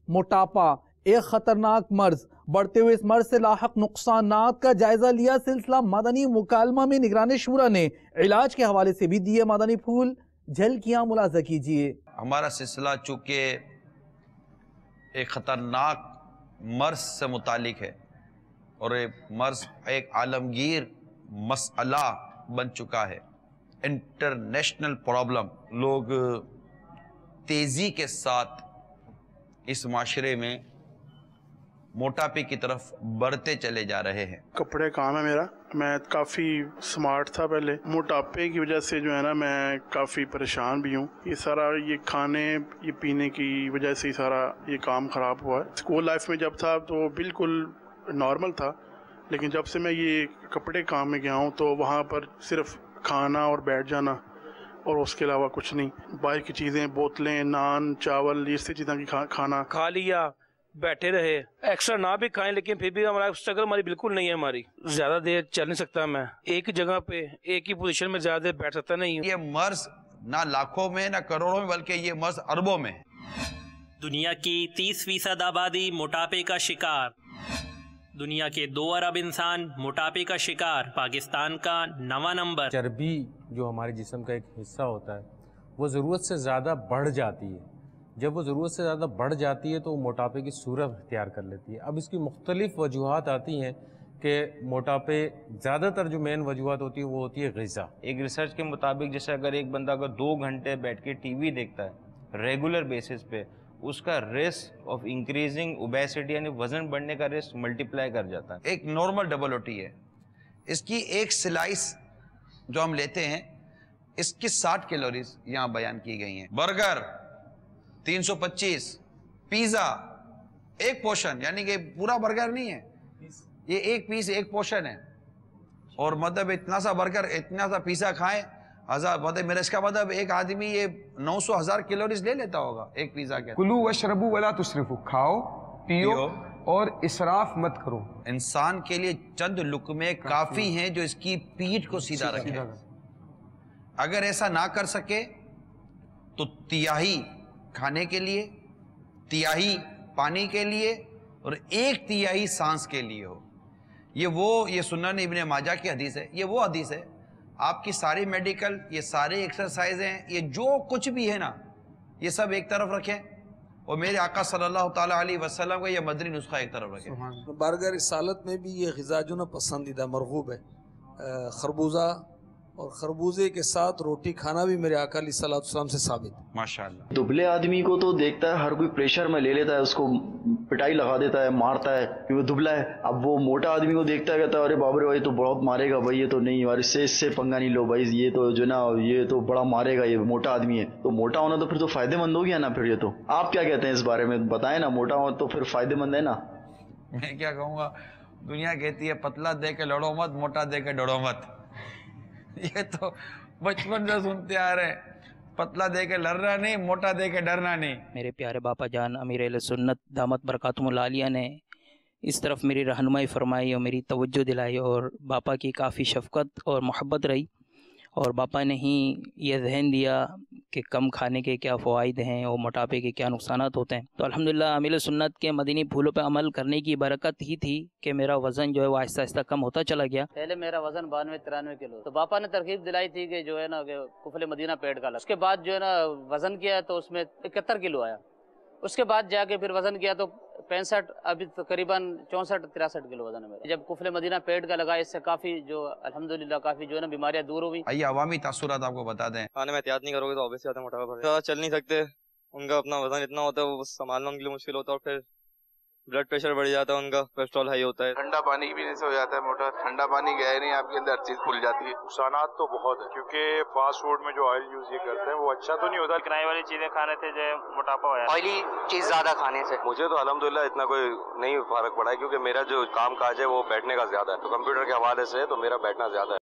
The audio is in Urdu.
موٹاپا ایک خطرناک مرض، بڑھتے ہوئے اس مرض سے لاحق نقصانات کا جائزہ لیا سلسلہ مدنی مکالمہ میں نگران شورا نے علاج کے حوالے سے بھی دیے مدنی پھول، جھلکیاں ملاحظہ کیجئے۔ ہمارا سلسلہ چونکہ ایک خطرناک مرض سے متعلق ہے اور یہ مرض ایک عالمگیر مسئلہ بن چکا ہے، انٹرنیشنل پرابلم، لوگ تیزی کے ساتھ اس معاشرے میں موٹاپے کی طرف بڑھتے چلے جا رہے ہیں۔ کپڑے کام ہے میرا، میں کافی سمارٹ تھا پہلے، موٹاپے کی وجہ سے جو ہے نا میں کافی پریشان بھی ہوں۔ یہ سارا یہ کھانے یہ پینے کی وجہ سے سارا یہ کام خراب ہوا ہے۔ اسکول لائف میں جب تھا تو بالکل نارمل تھا، لیکن جب سے میں یہ کپڑے کام میں گیا ہوں تو وہاں پر صرف کھانا اور بیٹھ جانا اور اس کے علاوہ کچھ نہیں۔ باہر کی چیزیں، بوتلیں، نان، چاول، یہ سی چیزیں کی کھانا کھا لیا، بیٹھے رہے، ایکسٹرا نہ بھی کھائیں، لیکن پھر بھی ہمارا اسٹرگل ہماری بالکل نہیں ہے۔ ہماری زیادہ دیر چل نہیں سکتا، میں ایک جگہ پہ ایک ہی پوزیشن میں زیادہ دیر بیٹھ سکتا نہیں ہوں۔ یہ مرض نہ لاکھوں میں نہ کروڑوں میں بلکہ یہ مرض اربوں میں ہے۔ دنیا کی 30% آبادی موٹاپے کا شکار، دنیا کے 2 ارب انسان موٹاپے کا شکار، پاکستان کا 9واں نمبر۔ چربی جو ہمارے جسم کا ایک حصہ ہوتا ہے وہ ضرورت سے زیادہ بڑھ جاتی ہے، جب وہ ضرورت سے زیادہ بڑھ جاتی ہے تو وہ موٹاپے کی صورت اختیار کر لیتی ہے۔ اب اس کی مختلف وجوہات آتی ہیں کہ موٹاپے زیادہ تر جو مین وجوہات ہوتی ہے وہ ہوتی ہے غذا۔ ایک ریسرچ کے مطابق جیسے اگر ایک بندہ اگر 2 گھنٹے بیٹھ کے ٹی وی دیکھتا ہے ریگولر بیسس پہ، اس کا رسک آف انکریزنگ اوبیسٹی یعنی وزن بڑھنے کا رسک ملٹیپلائی کر جاتا ہے۔ ایک نارمل ڈبل روٹی ہے، اس کی ایک سلائس جو ہم لیتے ہیں اس کی 60 کیلوریز یہاں بیان کی گئی ہیں۔ برگر 325، پیزا ایک پورشن، یعنی کہ پورا برگر نہیں ہے، یہ ایک پیس ایک پورشن ہے، اور مطلب اتنا سا برگر اتنا سا پیزا کھائیں 1000، مطلب میرا اس کا مطلب ایک آدمی یہ 900,000 کیلوریز لے لیتا ہوگا ایک پیزا کے۔ کلو واشربو ولا تسرفو، کھاؤ پیو اور اسراف مت کرو۔ انسان کے لیے چند لقمے کافی ہیں جو اس کی پیٹھ کو سیدھا رکھے، اگر ایسا نہ کر سکے تو تیاہی کھانے کے لیے، تیاہی پانی کے لیے اور 1/3 سانس کے لیے ہو۔ یہ سنن ابن ماجہ کی حدیث ہے، یہ وہ حدیث ہے، آپ کی ساری میڈیکل، یہ سارے ایکسرسائز ہیں، یہ جو کچھ بھی ہے نا یہ سب ایک طرف رکھیں اور میرے آقا صلی اللہ تعالیٰ علیہ وسلم کا یہ مدنی نسخہ ایک طرف رکھیں۔ برگر سالت میں بھی یہ غذا جو نا پسندیدہ مرغوب ہے، خربوزہ اور خربوزے کے ساتھ روٹی کھانا بھی میرے آقا علیہ الصلوۃ والسلام سے ثابت۔ ماشاءاللہ۔ دبلے آدمی کو تو دیکھتا ہے ہر کوئی پریشر میں لے لیتا ہے، اس کو پٹائی لگا دیتا ہے، مارتا ہے کہ وہ دبلا ہے۔ اب وہ موٹا آدمی کو دیکھتا ہے کہتا ہے ارے بابرے بھائی تو بہت مارے گا بھائی، یہ تو نہیں، اور اس سے پنگا نہیں لو بھائی، یہ تو جو نا یہ تو بڑا مارے گا، یہ موٹا آدمی ہے۔ تو موٹا ہونا تو پھر تو فائدے مند ہو گیا نا پھر۔ یہ تو آپ کیا کہتے ہیں اس بارے میں بتائیں نا، موٹا ہو تو پھر فائدے مند ہے نا؟ میں کیا کہوں گا، دنیا کہتی ہے پتلا دے کے لڑو مت، موٹا دے کے ڈڑو مت۔ یہ تو بچپن سے سنتے آ رہے ہیں، پتلا دے کے لڑنا نہیں، موٹا دے کے ڈرنا نہیں۔ میرے پیارے باپا جان امیر اہل سنت دامت برکاتہم العالیہ نے اس طرف میری رہنمائی فرمائی اور میری توجہ دلائی، اور باپا کی کافی شفقت اور محبت رہی، اور باپا نے ہی یہ ذہن دیا کہ کم کھانے کے کیا فوائد ہیں اور موٹاپے کے کیا نقصانات ہوتے ہیں۔ تو الحمدللہ امیر سنت کے مدنی پھولوں پہ عمل کرنے کی برکت ہی تھی کہ میرا وزن جو ہے وہ آہستہ آہستہ کم ہوتا چلا گیا۔ پہلے میرا وزن 92-93 کلو، تو باپا نے ترغیب دلائی تھی کہ جو ہے نا کہ کفل مدینہ پیٹ کا، اس کے بعد جو ہے نا وزن کیا تو اس میں 71 کلو آیا، اس کے بعد جا کے پھر وزن کیا تو 65، ابھی تقریباً 64-63 کلو وزن ہے میرا۔ جب کفل مدینہ پیٹ کا لگا، اس سے کافی جو الحمدللہ کافی جو ہے نا بیماریاں دور ہوئی۔ آئیے عوامی تاثرات آپ کو بتا دیں۔ کھانے میں احتیاط نہیں کرو گے تو obviously زیادہ موٹاپا بڑھے گا، چل نہیں سکتے، ان کا اپنا وزن اتنا ہوتا ہے وہ سنبھالنا ان کے لیے مشکل ہوتا ہے، اور پھر بلڈ پریشر بڑھ جاتا ہے ان کا، کولیسٹرول ہائی ہوتا ہے۔ ٹھنڈا پانی پینے سے ہو جاتا ہے موٹا، ٹھنڈا پانی گیا ہی نہیں آپ کے اندر، ہر چیز کھل جاتی ہے۔ نقصانات تو بہت ہے، کیونکہ فاسٹ فوڈ میں جو آئل یوز یہ کرتے ہیں وہ اچھا تو نہیں ہوتا، کنائی والی چیزیں کھانے سے جو موٹاپا ہو جاتا ہے، آئلی چیز زیادہ کھانے سے۔ مجھے تو الحمدللہ اتنا کوئی نہیں فرق پڑا ہے، کیونکہ میرا جو کام کاج ہے وہ بیٹھنے کا زیادہ ہے، تو کمپیوٹر کے حوالے سے تو میرا بیٹھنا زیادہ ہے۔